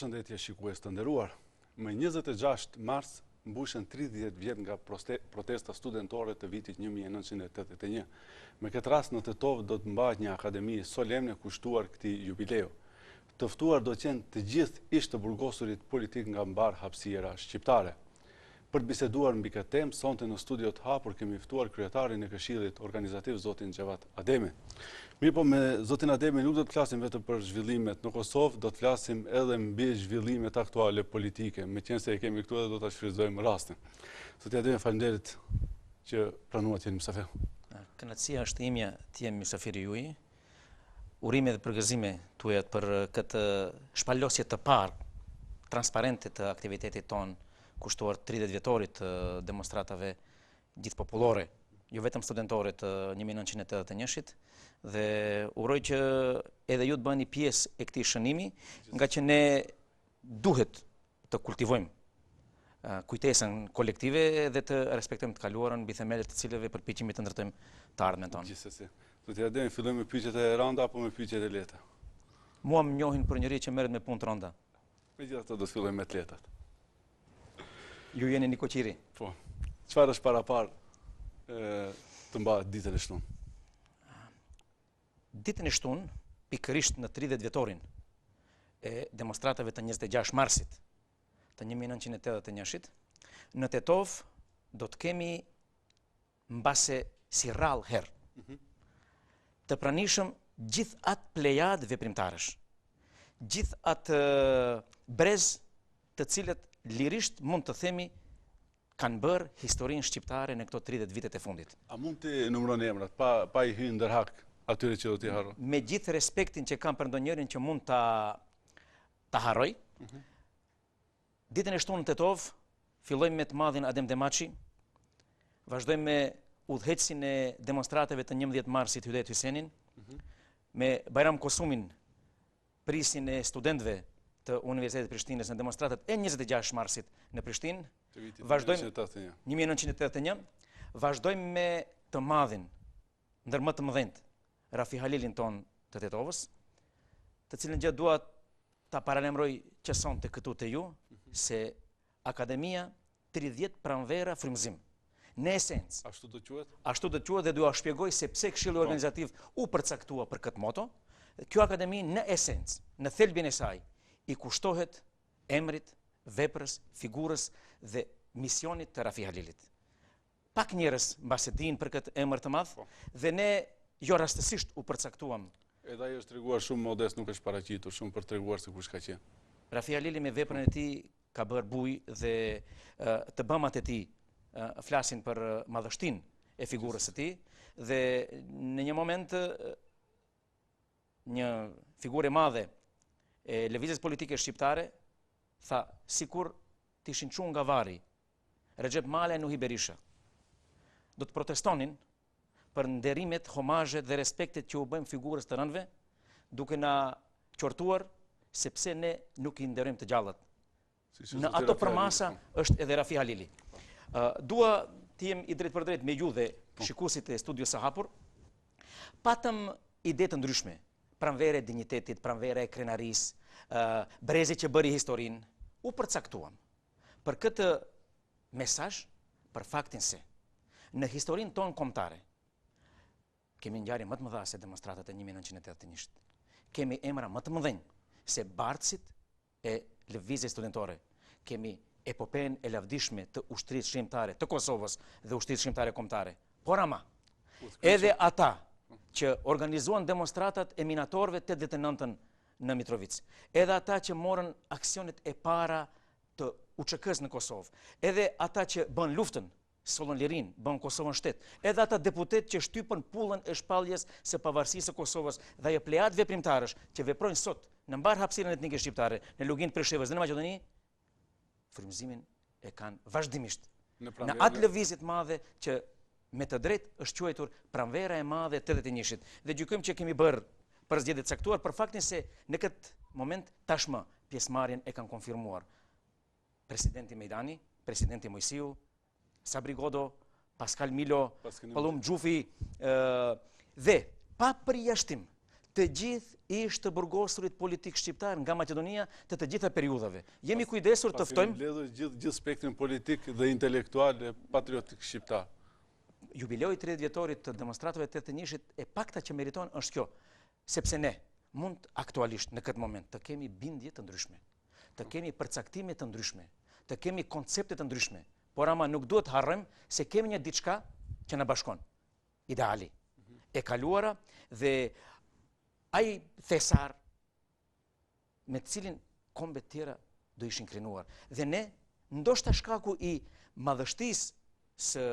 Përshëndetje shikues të nderuar. Më 26 mars mbushen 30 vjet nga protesta studentore të vitit 1981. Me këtë rast në Tetov do të mbahet një akademi solemne kushtuar këtij jubileu. Të ftuar do të jenë të gjithë ish të burgosurit politik nga mbar hapësira shqiptare. Për të biseduar mbi këtë temë, sonte në studio të hapur kemi ftuar kryetarin e Këshillit Organizativ zotin Xhevat Ademi. Mirë po, me zotin Ademi nuk do të flasim vetëm për zhvillimet në Kosovë, do të flasim edhe mbi zhvillimet aktuale politike, meqense e kemi këtu edhe do ta shfrytëzojmë rastin. Zoti Ademi, faleminderit që pranuat jeni mysafir. Kënaqësia është imja të jem mysafiri juaj. Urime dhe përgëzime tuaja për këtë shpalosje të parë, transparente të aktivitetit ton, kushtuar 30 vjetorit të demonstratave gjithpopullore, jo vetëm studentore të 1981-shit, dhe uroj që edhe ju të bëni pjesë e këtij shënimi, nga që ne duhet të kultivojmë kujtesën kolektive dhe të respektojmë të kaluarën mbi themelet të cilëve përpiqemi të ndërtojmë të ardhmen tonë. Gjithsesi. Zoti Ademi, fillojmë me pyetjet e rënda apo me pyetjet e lehta? Mua më njohin për njëri që merret me punë të rënda. Megjithatë do të fillojmë me të lehtat. Ju jeni një koqiri. Po. Çfarë është parapar të mbahet ditën e shtunë? Ditën e shtunë, pikërisht në 30 vjetorin e demonstratave të 26 marsit të 1981-shit, në Tetov do të kemi mbase si rrallë herë të pranishëm gjithë atë plejad veprimtarësh, gjithë atë brez të cilët lirisht mund të themi kanë bërë historinë shqiptare në këto 30 vitet e fundit. A mund të numëroni emrat pa i hyrë ndërhak atyre që do t'i harro? Me gjithë respektin që kam për ndonjërin që mund ta harroj, ditën e shtunë në Tetov fillojmë me të madhin Adem Demaçi, vazhdojmë me udhëheqësin e demonstratave të 11 marsit Hydet Hysenin, me Bajram Kosumin, prisin e studentëve të Universitetit Prishtinës në demonstratat e 26 marsit në Prishtinë, vazhdojmë 1981, vazhdojmë me të madhin, ndër më të mëdhenjt, Rafi Halilin ton të Tetovës, të cilën gjë dua ta paralemroj që sonte këtu te ju, se Akademia 30 pranvera frymëzim. Në esencë, ashtu do quhet? Ashtu do quhet dhe dua shpjegoj se pse Këshilli Organizativ u përcaktua për këtë moto. Kjo akademi në esencë, në thelbin e saj, i kushtohet emrit, veprës, figurës dhe misionit të Rafi Halilit. Pak njerëz mbase dinë për këtë emër të madh dhe ne jo rastësisht u përcaktuam. Edhe ai është treguar shumë modest, nuk është paraqitur shumë për treguar se kush ka qenë. Rafi Halili me veprën e tij ka bërë bujë dhe të bëmat e tij flasin për madhështinë e figurës së tij dhe në një moment një figurë e madhe e lëvizjes politike shqiptare tha sikur të ishin çuar nga varri Recep Male e Nuhi Berisha. Do të protestonin për nderimet, homazhet dhe respektet që u bëjmë figurës të rëndëve, duke na qortuar sepse ne nuk i nderojmë të gjallat. Në ato përmasa është edhe Rafi Halili. Dua të jem i drejt për drejt me ju dhe shikuesit e studios së hapur. Patëm ide të ndryshme, pranvere e dinjitetit, pranvere e krenarisë, brezi që bëri historinë, u përcaktuam për këtë mesazh, për faktin se në historinë tonë kombëtare kemi ngjarje më të mëdha se demonstratat e 1981-shit. Kemi emra më të mëdhenj se bartësit e lëvizjes studentore. Kemi epopen e lavdishme të ushtrisë shqiptare të Kosovës dhe ushtrisë shqiptare kombëtare. Por ama, edhe ata që organizuan demonstratat e minatorëve 89-ën në Mitrovic, edhe ata që morën aksionet e para të UÇK-s në Kosovë, edhe ata që bën luftën, sollën lirin, bën Kosovën shtet, edhe ata deputet që shtypën pullën e shpalljes së pavarësisë së Kosovës dhe ajo plejad veprimtarësh që veprojnë sot në mbar hapësirën etnike shqiptare, në Luginë të Prishevës dhe në Maqedoni, frymëzimin e kanë vazhdimisht. Në atë lëvizje të madhe që me të drejtë është quajtur pranvera e madhe e 81-shit. Dhe gjykojmë që kemi bërë përzgjedhje të caktuar për faktin se në këtë moment tashmë pjesëmarrjen e kanë konfirmuar presidenti Mejdani, presidenti Mojsiu, Sabri Godo, Pascal Milo, Pallum Xhufi dhe pa përjashtim të gjithë ish të burgosurit politik shqiptar nga Maqedonia të gjitha periudhave. Jemi kujdesur të ftojmë... Mbledhur gjithë spektrin politik dhe intelektual e patriotik shqiptar. Jubileu i 30 vjetorit të demonstratave të 81-shit e pakta që meriton është kjo, sepse ne mund aktualisht në këtë moment të kemi bindje të ndryshme, të kemi përcaktime të ndryshme, të kemi koncepte të ndryshme, por ama nuk duhet harrojmë se kemi një diçka që na bashkon, ideali, e kaluara dhe ai thesar me të cilin kombet tjera do ishin krinuar. Dhe ne, ndoshta shkaku i madhështisë së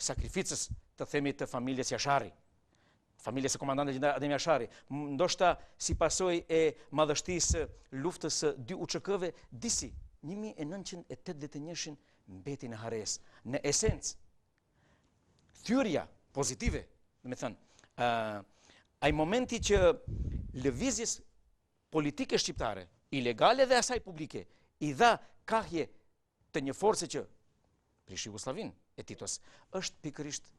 sakrificës të themi të familjes Jashari, familjes së komandantit gjendar Adem Jashari, ndoshta si pasojë e madhështisë luftës së dy UÇK-ve, disi 1981 mbeti në hares. Në esencë, thyrja pozitive, do të thënë, ai momenti që lëvizjes politike shqiptare, ilegale dhe asaj publike, i dha kahje të një force që prish Jugosllavin e Titos, është pikërisht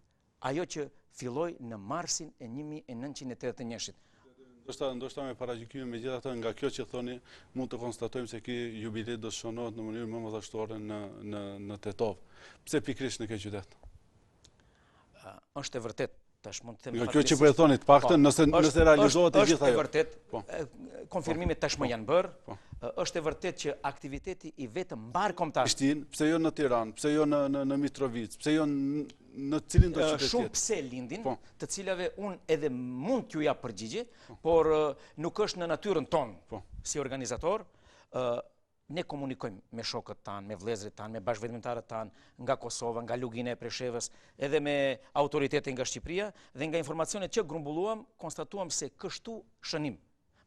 ajo që filloi në marsin e 1981-shit. Ndoshta me paragjykime megjithatë nga kjo që thoni, mund të konstatojmë se ky jubilej do shonohet në mënyrë më madhështore në Tetov. Pse pikërisht në këtë qytet? Është e vërtet, tash mund të them. Nga kjo që po e thoni, të paktën nëse realizohet e gjitha ajo. Është e vërtet, konfirmimet tashmë janë bërë. Është e vërtet që aktiviteti i vetëm mbar kombëtar. Prishtinë, pse jo në Tiranë, pse jo në Mitrovic, pse jo në cilin do qytet? Shumë pse lindin, të cilave unë edhe mund t'ju jap përgjigje, por nuk është në natyrën tonë si organizator. Ne komunikojmë me shokët tanë, me vëllezërit tanë, me bashkëveprimtarët tanë nga Kosova, nga Lugina e Preshevës, edhe me autoritetet nga Shqipëria, dhe nga informacionet që grumbulluam, konstatuam se kështu shënim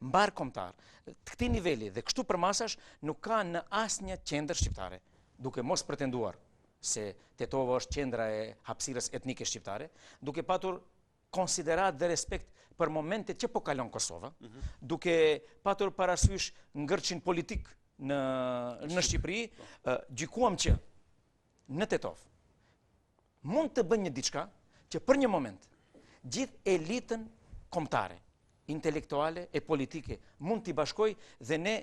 mbar kombëtar të këtij niveli dhe kështu përmasash nuk ka në asnjë qendër shqiptare, duke mos pretenduar se Tetova është qendra e hapësirës etnike shqiptare, duke patur konsiderat dhe respekt për momentet që po kalon Kosova, duke patur parasysh ngërçin politik në Shqipëri, gjykuam që në Tetov mund të bëjnë një diçka që për një moment gjithë elitën kombëtare, intelektuale e politike mund t'i bashkoj dhe ne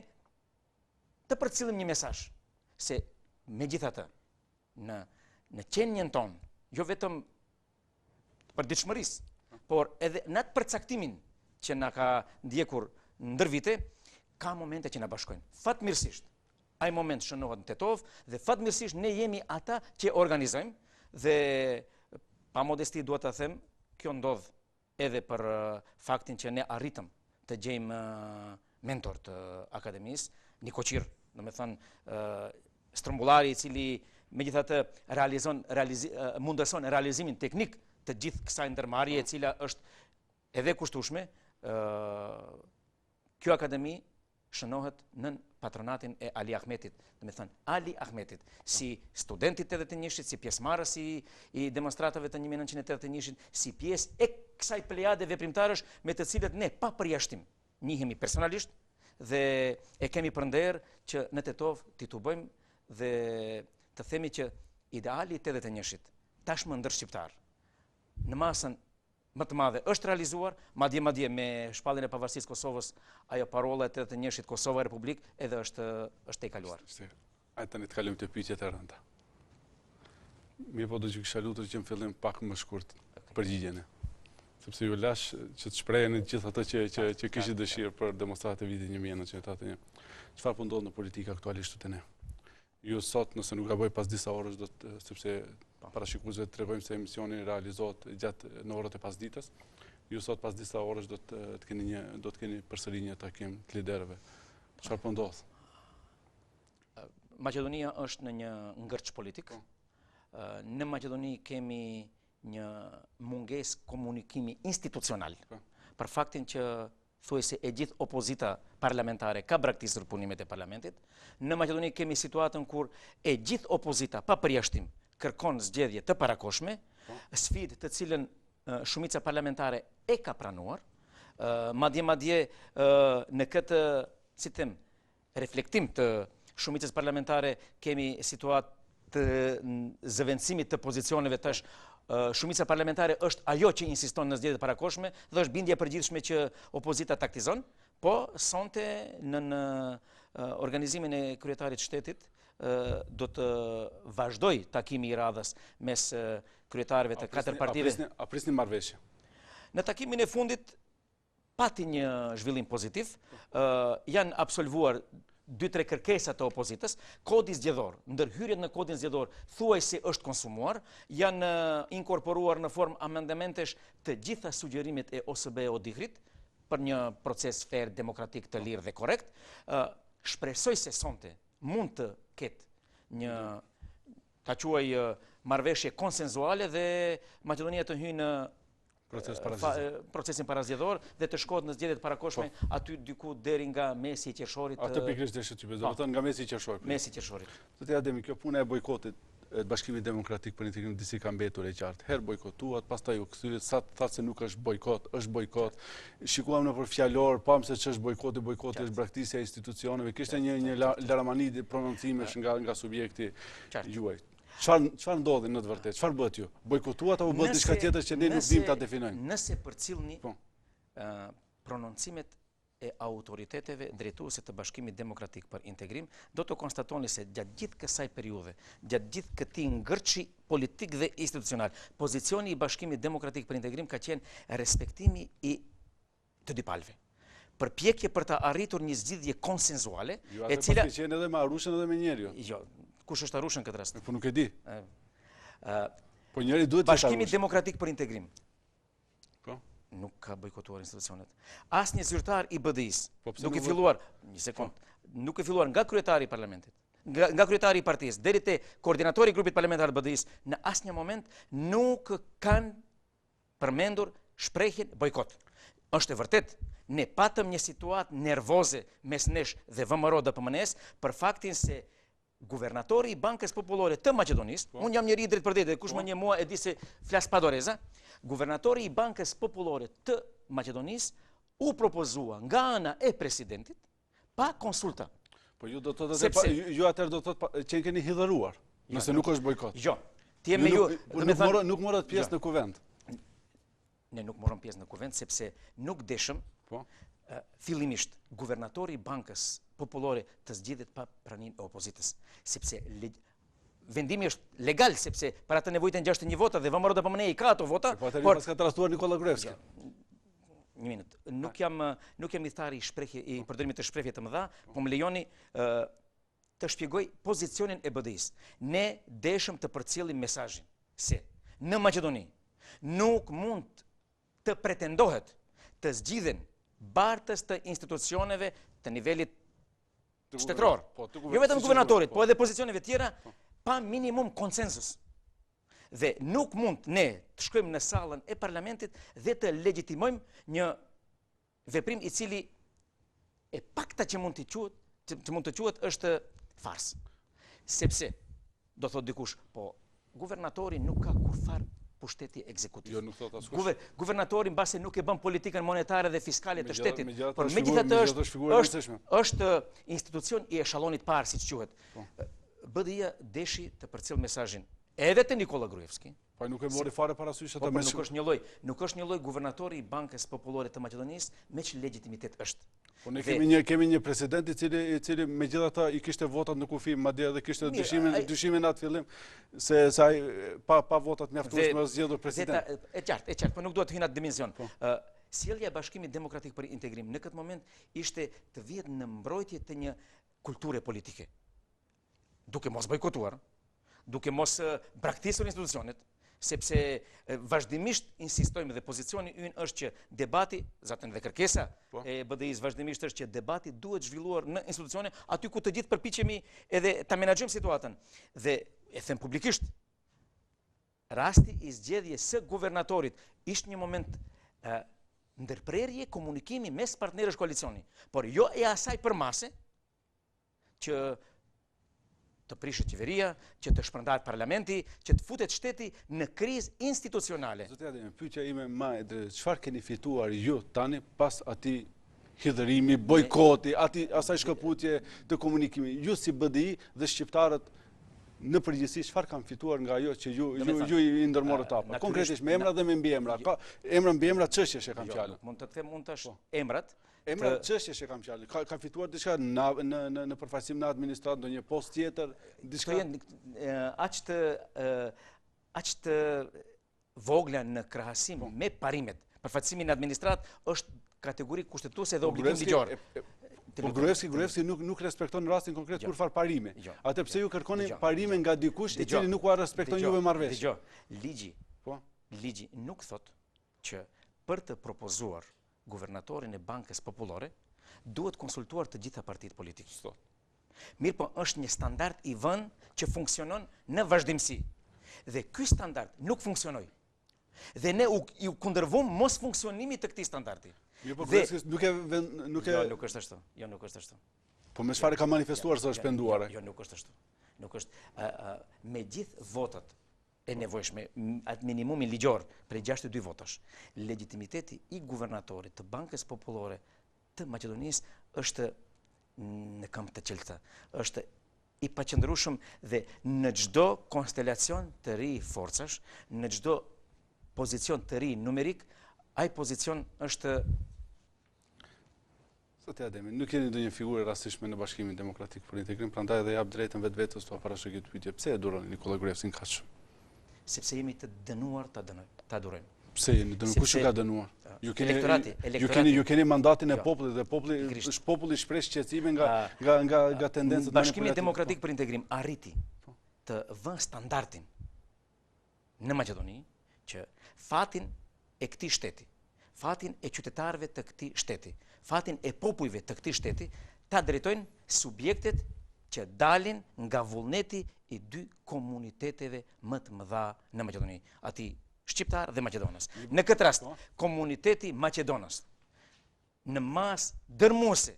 të përcjellim një mesazh se megjithatë në qenjen tonë, jo vetëm për ditëshmërisë, por edhe në atë përcaktimin që na ka ndjekur ndër vite, ka momente që na bashkojnë. Fatmirësisht, ai moment shënohet në Tetov dhe fatmirësisht ne jemi ata që organizojmë dhe pa modesti duhet ta them, kjo ndodh edhe për faktin që ne arritëm të gjejmë mentor të akademisë, një koqir, domethënë strëmbullari i cili megjithatë mundëson realizimin teknik të gjithë kësaj ndërmarrje e cila është edhe kushtueshme. Kjo akademi shënohet në patronatin e Ali Ahmetit, domethënë Ali Ahmetit, si student i 81-shit, si pjesëmarrës i demonstratave të 1981-shit, si pjesë e kësaj plejade veprimtarësh me të cilët ne pa përjashtim njihemi personalisht dhe e kemi përnder që në Tetov titubojmë dhe të themi që ideali i 81-shit tashmë ndër shqiptar në masën më të madhe është realizuar, madje me shpalljen e pavarësisë Kosovës, ajo parolla e 81-shit Kosova Republik edhe është e kaluar. Hajde tani të kalojmë te pyetjet e rënda. Mirë, po do të kisha lutur që në fillim pak më shkurt përgjigjen. Sepse ju lash që të shpreheni gjithë ato që kishit dëshirë për demonstratat e vitit 1981. Çfarë po ndodh në politikë aktualisht te ne? Ju sot, nëse nuk gaboj pas disa orësh, sepse parashikuesve të tregojmë se emisioni realizohet gjatë në orët e pasdites, ju sot pas disa orësh do të keni përsëri një takim të liderëve. Çfarë po ndodh? Maqedonia është në një ngërç politik. Në Maqedoni kemi një mungesë komunikimi institucional për faktin që thuajse e gjithë opozita parlamentare ka braktisur punimet e parlamentit. Në Maqedoni kemi situatën kur e gjithë opozita pa përjashtim kërkon zgjedhje të parakoshme, sfidë të cilën shumica parlamentare e ka pranuar, madje në këtë, si them, reflektim të shumicës parlamentare kemi situatë të zëvendësimit të pozicioneve tash shumica parlamentare është ajo që insiston në zgjedhjet parakoshme dhe është bindja e përgjithshme që opozita taktizon, po sonte në organizimin e kryetarit shtetit do të vazhdoj takimi i radhës mes kryetarëve të katër partive. A prisni marrëveshje? Në takimin e fundit pati një zhvillim pozitiv, janë absolvuar 2-3 kërkesa të opozitës, kodi zgjedhor, ndërhyrjet në kodin zgjedhor thuajse është konsumuar, janë inkorporuar në formë amendementesh të gjitha sugjerimet e OSBE-Odihrit për një proces fair, demokratik, të lirë dhe korrekt. Shpresoj se sonte mund të ketë një, ta quaj, marrëveshje konsenzuale dhe Maqedonia të hyjë në procesin parazgjedhor dhe të shkohet në zgjedhjet parakoshme aty diku deri nga mesi i qershorit. Atë pikërisht deshë që do të thonë nga mesi i qershorit. Mesi i qershorit. Zoti Ademi, kjo puna e bojkotit të Bashkimit Demokratik për Integrim disi ka mbetur e qartë. Herë bojkotuat, pastaj u kthyet, sa thatë se nuk është bojkot. Shikuam nëpër fjalor, pam se ç'është bojkoti është braktisja e institucioneve. Kishte një laramani prononcimesh nga subjekti juaj. Çfarë ndodhi në të vërtetë? Çfarë bëhet ju? Bojkotuat apo bëhet diçka tjetër që ne nuk dimë ta definojmë? Nëse përcillni prononcimet e autoriteteve drejtuese të Bashkimit Demokratik për Integrim, do të konstatoni se gjatë gjithë kësaj periudhe, gjatë gjithë këtij ngërçi politik dhe institucional, pozicioni i Bashkimit Demokratik për Integrim ka qenë respektimi i të dy palëve. Përpjekje për të arritur një zgjidhje konsenzuale, e cila ka qenë edhe me Arushën edhe me njeriu. Jo, kush është Arushën këtë rast? Po nuk e di. Po njëri duhet të Bashkimi Demokratik për Integrim nuk ka bojkotuar institucionet. Asnjë zyrtar i BDI-s, duke filluar, një sekond, nuk e filluar nga kryetari i parlamentit, nga kryetari i partisë deri te koordinatori i grupit parlamentar të BDI-s, në asnjë moment nuk kanë përmendur shprehjen bojkot. Është e vërtet, ne patëm një situatë nervoze mes nesh dhe VMRO dhe PMNS për faktin se guvernatori i Bankës Popullore të Maqedonisë, unë jam njëri i drejtë për drejtë, kush më njeh mua e di se flas pa doreza, guvernatori i Bankës Popullore të Maqedonisë u propozua nga ana e presidentit pa konsulta. Po ju do të thotë ju atëherë do të thotë që keni hidhëruar, nëse nuk është bojkot. Jo. Ti me ju nuk morët pjesë në kuvent. Ne nuk morëm pjesë në kuvent sepse nuk deshëm fillimisht guvernatori i Bankës Popullore të zgjidhet pa praninë e opozitës, sepse vendimi është legal, sepse para të nevojiten 61 vota dhe VMRO dhe PMN i ka ato vota. Por pas ka trastuar Nikola Gruevski. Një minutë, nuk jam i thari i përdorimit të shprehje të mëdha, po më lejoni të shpjegoj pozicionin e BDI-s. Ne deshëm të përcjellim mesazhin se në Maqedoni nuk mund të pretendohet të zgjidhen bartës të institucioneve të nivelit shtetëror. Jo vetëm guvernatorit, po edhe pozicioneve tjera pa minimum konsensus. Dhe nuk mund ne të shkojmë në sallën e parlamentit dhe të legjitimojmë një veprim i cili e pakta që mund të quhet është fars. Sepse do thot dikush, po guvernatori nuk ka kurfar pushteti ekzekutiv. Jo, nuk thot askush. Guvernatori mbase nuk e bën politikën monetare dhe fiskale të shtetit, por megjithatë është institucion i eshallonit parë, siç quhet. BDI-ja deshi të përcjell mesazhin edhe te Nikola Gruevski. Po nuk e mori fare parasysh atë me nuk është një lloj guvernatori i Bankës Popullore të Maqedonisë me që legitimitet është. Po ne kemi një president i cili megjithatë i kishte votat në kufi, madje edhe kishte dyshimin në atë fillim se ai pa votat mjaftueshme është zgjedhur president. E qartë, po nuk duhet të hyj në atë dimension. Sjellja e Bashkimit Demokratik për Integrim në këtë moment ishte të vihet në mbrojtje të një kulture politike. Duke mos bojkotuar, duke mos braktisur institucionet, sepse vazhdimisht insistojmë dhe pozicioni ynë është që debati, zaten dhe kërkesa e BDI-s vazhdimisht është që debati duhet zhvilluar në institucione, aty ku të gjithë përpiqemi edhe ta menaxhojmë situatën. Dhe e them publikisht, rasti i zgjedhjes së guvernatorit ishte një moment ndërprerje komunikimi mes partnerësh koalicioni, por jo e asaj përmase që të prishet qeveria, që të shpërndahet parlamenti, që të futet shteti në krizë institucionale. Zoti Ademi, pyetja ime më e drejtë, çfarë keni fituar ju tani pas atij hidhërimi, bojkoti, asaj shkëputje të komunikimit, ju si BDI dhe shqiptarët në përgjithësi çfarë kam fituar nga ajo që ju i ndërmorët apo. Konkretisht me emra dhe me mbiemra. Ka emra mbiemra çështjesh e kam fjalën. Mund të them mund tash emrat. Emra çështjesh e kam fjalën. Ka fituar diçka në përfaqësim në administratë, ndonjë post tjetër, diçka. Aq të vogla në krahasim me parimet. Përfaqësimi në administratë është kategori kushtetuese dhe obligim ligjor. Po Gruevski nuk respekton në rastin konkret kurfar parime. Atë pse ju kërkoni parime nga dikush i cili nuk ua respekton juve marrëveshje. Ligji nuk thot që për të propozuar guvernatorin e Bankës Popullore duhet konsultuar të gjitha partitë politike. Mirë po është një standard i vënë që funksionon në vazhdimsi. Dhe ky standard nuk funksionoi. Dhe ne u kundërvum mos funksionimit të këtij standardi. Jo, po nuk e... Jo, nuk është ashtu. Jo, nuk është ashtu. Po me çfarë ka manifestuar se është penduar? Jo, nuk është ashtu. Nuk është me gjithë votat e nevojshme, atë minimumin ligjor prej 62 votash, legitimiteti i guvernatorit të Bankës Popullore të Maqedonisë është në këmbë të qelta. Është i paqëndrueshëm dhe në çdo konstelacion të ri forcash, në çdo pozicion të ri numerik, ai pozicion është... Zoti Ademi, nuk jeni ndonjë figurë rastishme në Bashkimin Demokratik për Integrim, prandaj edhe jap drejtën vetvetes të parashikoj këtë pyetje. Pse e duroni Nikola Gruevsin kaq shumë? Sepse jemi të dënuar ta durojmë. Pse jeni dënuar? Kush ju ka dënuar? Ju keni mandatin e popullit dhe populli shpreh shqetësime nga tendencat. Bashkimi Demokratik për Integrim arriti të vënë standardin në Maqedoni që fatin e këtij shteti, fatin e qytetarëve të këtij shteti, fatin e popujve të këtij shteti, ta drejtojnë subjektet që dalin nga vullneti i dy komuniteteve më të mëdha në Maqedoni, ati shqiptar dhe maqedonës. Në këtë rast, komuniteti maqedonës në mas dërmuese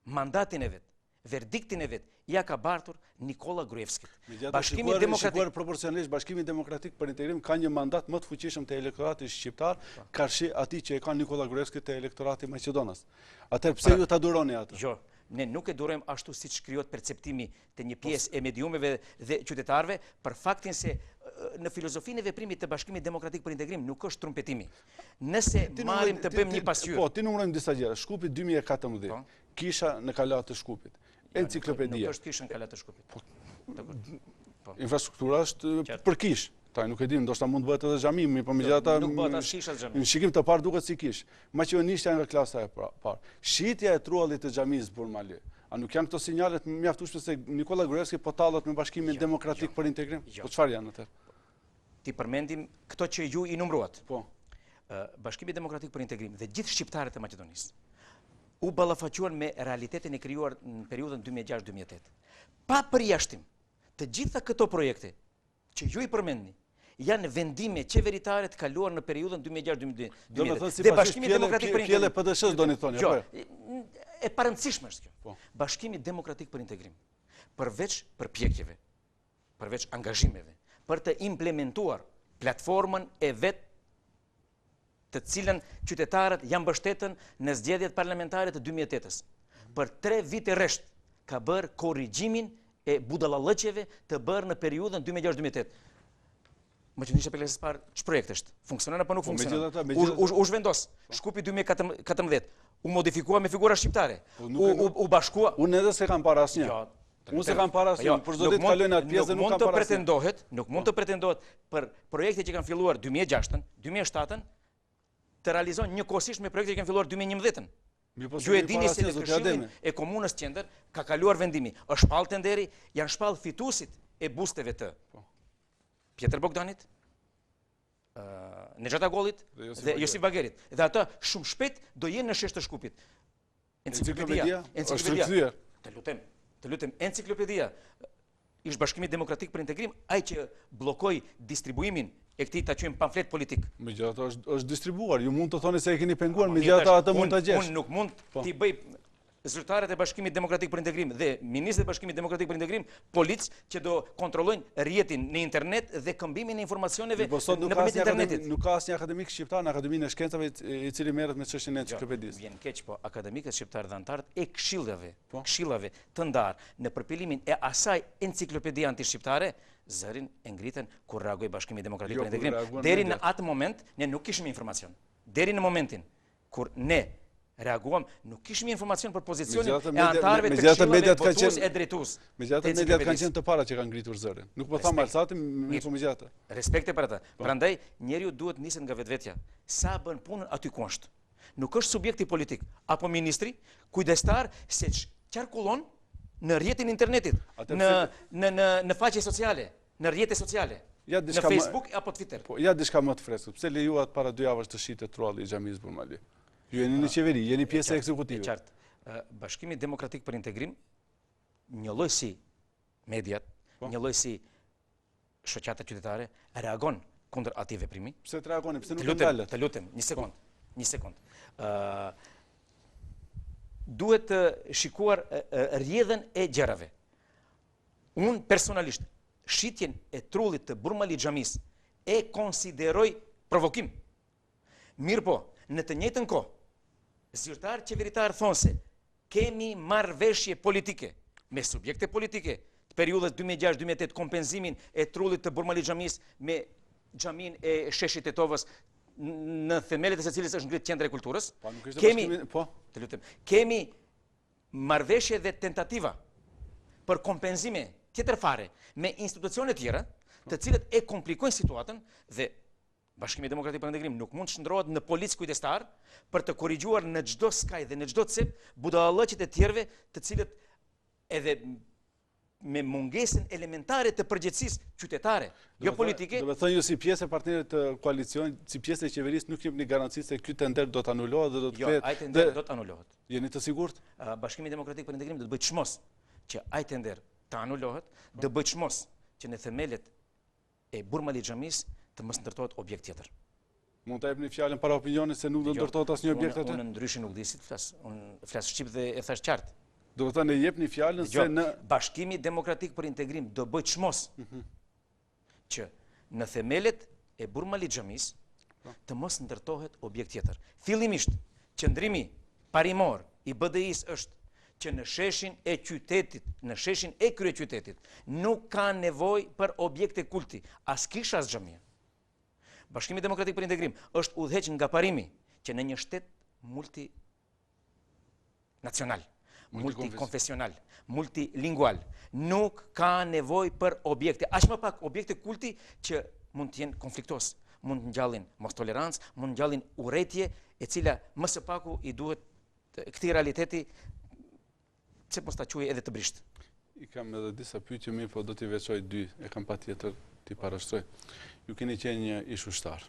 mandatin e vet, verdiktin e vet, ja ka bartur Nikola Gruevskit. Bashkimi Demokratik shikuar proporcionalisht Bashkimi Demokratik për Integrim ka një mandat më të fuqishëm te elektorati shqiptar karshi atij që e ka Nikola Gruevski te elektorati maqedonës. Atëherë pse ju ta duroni atë? Jo, ne nuk e durojmë ashtu siç krijohet perceptimi te një pjesë e mediumeve dhe qytetarëve për faktin se në filozofinë e veprimit të Bashkimit Demokratik për Integrim nuk është trumpetimi. Nëse marrim të bëjmë një pasqyrë. Po, ti numërojmë disa gjëra. Shkupi 2014, kisha në kalat të Shkupit. Enciklopedia. Nuk është kishën kalat të Shkupit. Infrastruktura është për kish. Ta nuk e dim, ndoshta mund të bëhet edhe xhami, por megjithatë nuk bëhet as kish as xhami. Në shikim të parë duket si kish. Maqedonishtja nga klasa e parë. Shitja e truallit të xhamisë Burmali. A nuk janë këto sinjalet mjaftueshme se Nikola Gruevski po tallet me Bashkimin Demokratik për Integrim? Po çfarë janë atë? Ti përmendim këto që ju i numëruat. Po. Bashkimi Demokratik për Integrim dhe gjithë shqiptarët e Maqedonisë u ballafaquan me realitetin e krijuar në periudhën 2006-2008. Pa përjashtim, të gjitha këto projekte që ju i përmendni janë vendime qeveritare të kaluar në periudhën 2006-2008. Do të thotë si Bashkimi Demokratik për Integrim. PDSH-s doni thoni, apo? E parëndësishme është kjo. Bashkimi Demokratik për Integrim, përveç përpjekjeve, përveç angazhimeve, për të implementuar platformën e vet të cilën qytetarët janë mbështetën në zgjedhjet parlamentare të 2008-s. Për 3 vite rresht ka bërë korrigjimin e budallallëqjeve të bërë në periudhën 2006-2008. Maqedonishtja për lesës parë, që projekt është? Funksionon apo nuk funksionon? U zhvendos. Shkupi 2014, u modifikua me figura shqiptare. U bashkua... Unë edhe se kam para asnjë. Unë se kam para asnjë, për çdo ditë kalojnë atë pjesë dhe nuk kam para asnjë. Nuk mund të pretendohet për projekte që kanë filluar 2006-ën, 2007-ën, të realizon njëkohësisht me projekte që kanë filluar 2011-ën. Ju e dini se në këshillin e komunës Qendër ka kaluar vendimi. Është shpall tenderi, janë shpall fituesit e busteve të Pjetër Bogdanit, Nexhat Agollit dhe Josip Bagerit. Dhe ata shumë shpejt do jenë në shesh të Shkupit. Enciklopedia. Të lutem, enciklopedia ish Bashkimi Demokratik për Integrim, ai që bllokoi distribuimin e këtij ta quajmë pamflet politik. Megjithatë është distribuar. Ju mund të thoni se e keni penguar, megjithatë atë mund ta gjesh. Unë nuk mund t'i bëj zyrtarët e Bashkimit Demokratik për Integrim dhe ministrët e Bashkimit Demokratik për Integrim, policë që do kontrollojnë rrjetin në internet dhe këmbimin e informacioneve nëpërmjet internetit. Nuk ka asnjë akademik shqiptar në Akademinë e Shkencave i cili merret me çështjen e enciklopedisë. Vjen keq, po akademikët shqiptar dhe antarët e këshillave të ndarë në përpilimin e asaj enciklopedi antishqiptare, zërin e ngritën kur reagoi Bashkimi Demokratik për Integrim. Deri në atë moment ne nuk kishim informacion. Deri në momentin kur ne reaguam, nuk kishim informacion për pozicionin e antarëve të këshillave votues e drejtues. Megjithatë mediat kanë qenë të para që kanë ngritur zërin. Nuk po tham Alsati, po megjithatë. Respekte për ata. Prandaj njeriu duhet niset nga vetvetja. Sa bën punën aty ku është. Nuk është subjekti politik apo ministri kujdestar se qarkullon në rrjetin e internetit, në faqe sociale, në rrjete sociale, në Facebook apo Twitter. Po ja diçka më të freskët. Pse lejuat para 2 javësh të shitet trolli i xhamisë Burmali? Ju jeni në qeveri, jeni pjesë e ekzekutive. Qartë. Bashkimi Demokratik për Integrim, një lloj si mediat, një lloj si shoqata qytetare, reagon kundër atij veprimi. Pse të reagoni? Pse nuk ndalet? Të lutem, një sekond. Duhet të shikuar rrjedhën e gjërave. Unë personalisht shitjen e trullit të Burmali xhamis e konsideroj provokim. Mirë po, në të njëjtën kohë, zyrtar qeveritar thonë se kemi marrëveshje politike me subjekte politike të periudhës 2006-2008, kompenzimin e trullit të Burmali xhamis me xhamin e sheshit e Tovës në themelet e së cilës është ngritë qendra e kulturës. Kemi marrëveshje dhe tentativa për kompenzime tjetërfare me institucione tjera, të cilët e komplikojnë situatën dhe Bashkimi Demokratik për Integrim nuk mund të shndrohet në policë kujdestar për të korrigjuar në çdo skaj dhe në çdo cep budallëqit e tjerëve, të cilët edhe me mungesën elementare të përgjegjësisë qytetare, jo politike. Do të thënë ju si pjesë e partnerët të koalicionit, si pjesë e qeverisë nuk jepni garanci se ky tender do të anulohet dhe do të Jo, ai tender do të anulohet. Jeni të sigurt? Bashkimi Demokratik për Integrim do të bëjë çmos që ai tender të anulohet, do bëjë çmos që në themelet e Burmali xhamis të mos ndërtohet objekt tjetër. Mund të jepni fjalën para opinionit se nuk do ndërtohet asnjë objekt aty? Unë ndryshe nuk di si të flas. Unë flas shqip dhe e thash qartë. Do të thënë jepni fjalën se në Bashkimi Demokratik për Integrim do bëj çmos që në themelet e Burmali xhamis të mos ndërtohet objekt tjetër. Fillimisht, qëndrimi parimor i BDI-s është që në sheshin e qytetit, në sheshin e kryeqytetit, nuk ka nevojë për objekte kulti, as kisha as xhamia. Bashkimi Demokratik për Integrim është udhëheq nga parimi që në një shtet multinacional, multikonfesional, multilingual, nuk ka nevojë për objekte, aq më pak objekte kulti që mund të jenë konfliktos, mund të ngjallin mos tolerancë, mund të ngjallin urrëtie, e cila më së paku i duhet këtij realiteti se mos ta quaj edhe të brisht. I kam edhe disa pyetje mirë, po do t'i veçoj 2, e kam patjetër t'i parashtroj. Ju keni qenë një ish ushtar.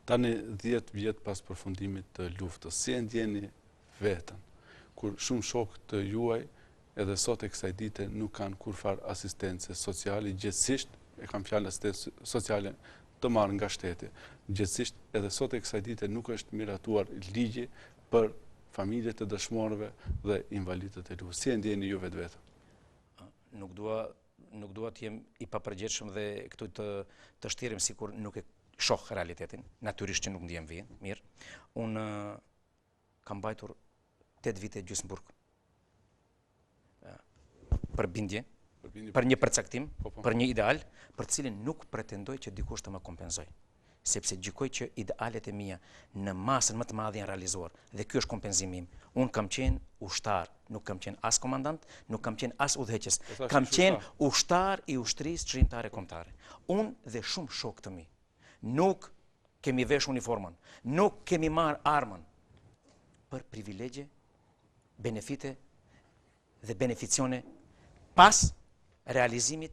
Tani 10 vjet pas përfundimit të luftës, si e ndjeni veten, kur shumë shokë të juaj edhe sot e kësaj dite nuk kanë kurfar asistence sociale, gjithsesisht e kam fjalën asistencë sociale të marrë nga shteti. Gjithsesisht edhe sot e kësaj dite nuk është miratuar ligji për familjet e dëshmorëve dhe invalidët e luftës. Si e ndjeni ju vetveten? Nuk dua të jem i papërgjithshëm dhe këtu të shtirim sikur nuk e shoh realitetin. Natyrisht që nuk ndjem mirë. Unë kam mbajtur 8 vite gjysmëburg. Për bindje, për një përcaktim, për një ideal, për të cilin nuk pretendoj që dikush të më kompenzoj. Sepse gjykoj që idealet e mia në masën më të madhe janë realizuar dhe ky është kompenzimi im. Unë kam qenë ushtar, nuk kam qenë as komandant, nuk kam qenë as udhëheqës. Kam qenë ushtar i ushtrisë çrimtare kombëtare. Unë dhe shumë shokë të mi nuk kemi vesh uniformën, nuk kemi marr armën për privilegje, benefite dhe beneficione pas realizimit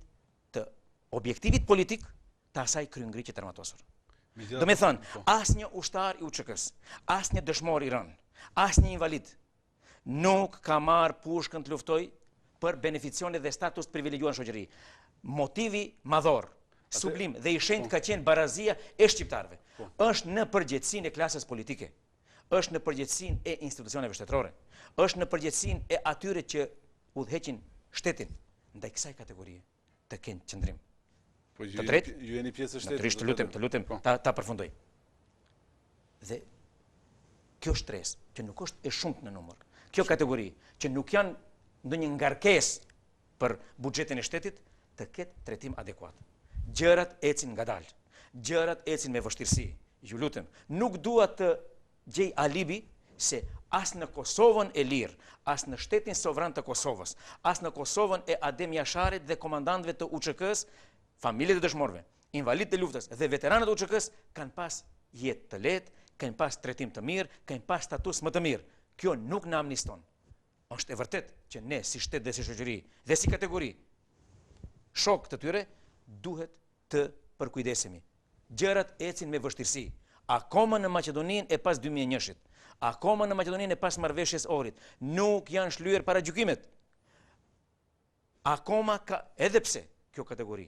të objektivit politik të asaj kryengritje të armatosur. Do me thënë, as një ushtar i UÇK-s, as një dëshmor i rënë, as një invalid nuk ka marrë pushkën të luftoj për beneficione dhe status të privilegjuar në shoqëri. Motivi madhor, sublim dhe i shenjtë ka qenë barazia e shqiptarëve. Është në përgjegjësinë e klasës politike. është në përgjegjësinë e institucioneve shtetërore, është në përgjegjësinë e atyre që udhëheqin shtetin ndaj kësaj kategorie të kenë qëndrim. Po Të tretë, ju jeni pjesë e shtetit. natyrisht të lutem, ta përfundoj. Dhe kjo shtresë, që nuk është e shumtë në numër, kjo kategori, që nuk janë ndonjë ngarkesë për buxhetin e shtetit, të ketë trajtim adekuat. Gjërat ecin ngadalë, gjërat ecin me vështirësi. Ju lutem, nuk dua të gjej alibi se as në Kosovën e lirë, as në shtetin sovran të Kosovës, as në Kosovën e Adem Jasharit dhe komandantëve të UÇK-s, familjet e dëshmorëve, invalidët e luftës dhe veteranët e UÇK-s kanë pas jetë të lehtë, kanë pas trajtim të mirë, kanë pas status më të mirë. Kjo nuk na amniston. Është e vërtet që ne si shtet dhe si shoqëri dhe si kategori shok të tyre duhet të përkujdesemi. Gjërat ecin me vështirësi. Akoma në Maqedoninë e pas 2001-shit, akoma në Maqedoninë e pas marrëveshjes Ohrit, nuk janë shlyer para gjykimet. Akoma ka, edhe pse kjo kategori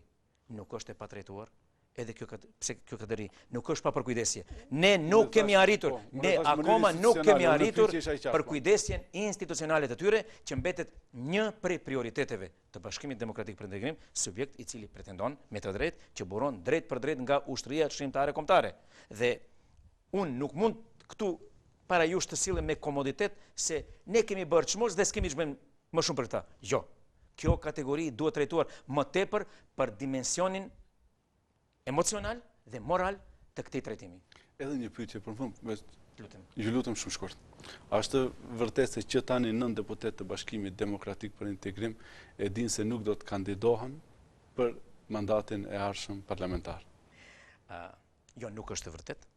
nuk është e patrajtuar, edhe kjo kategori nuk është pa përkujdesje. Ne nuk kemi arritur, ne akoma nuk kemi arritur përkujdesjen institucionale të tyre, që mbetet një prej prioriteteve të Bashkimit Demokratik për Integrim, subjekt i cili pretendon me të drejtë që buron drejt për drejt nga ushtria çmimtare kombëtare. Dhe unë nuk mund këtu para jush të sillen me komoditet se ne kemi bërë çmos dhe s'kemi çmë më shumë për këtë. Jo. Kjo kategori duhet trajtuar më tepër për dimensionin emocional dhe moral të këtij trajtimi. Edhe një pyetje për fund, Lutem. ju lutem shumë shkurt. A është vërtet se që tani 9 deputet të Bashkimit Demokratik për Integrim e dinë se nuk do të kandidohen për mandatin e ardhshëm parlamentar? Jo, nuk është e vërtet.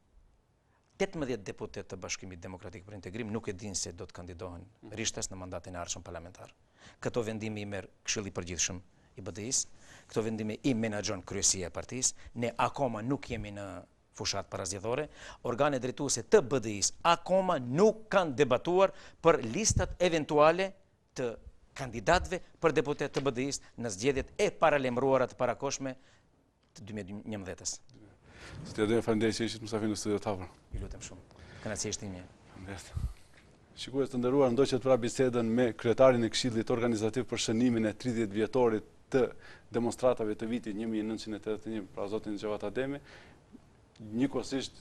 18 deputet të Bashkimit Demokratik për Integrim nuk e dinë se do të kandidohen rishtas në mandatin e ardhshëm parlamentar. Këto vendime i merr Këshilli i Përgjithshëm i BDI-s, këto vendime i menaxhon kryesia e partisë. Ne akoma nuk jemi në fushat parazgjedhore. Organet drejtuese të BDI-s akoma nuk kanë debatuar për listat eventuale të kandidatëve për deputet të BDI-s në zgjedhjet e paralemruara të parakoshme të 2011-s. Zotëria, faleminderit që ishit mysafir në studio Tavër. Ju lutem shumë. Kënaqësi është ime. Faleminderit. Shikues të nderuar, ndoqët pra bisedën me kryetarin e Këshillit Organizativ për shënimin e 30 vjetorit të demonstratave të vitit 1981, pra zotin Xhavat Ademi. Njëkohësisht,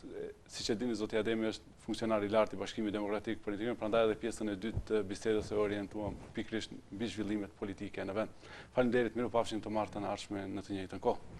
siç e dini, zoti Ademi është funksionar i lartë i Bashkimit Demokratik për Integrim, prandaj edhe pjesën e dytë të bisedës e orientuam pikërisht mbi zhvillimet politike në vend. Faleminderit, mirupafshim të martën e ardhshme në të njëjtën kohë.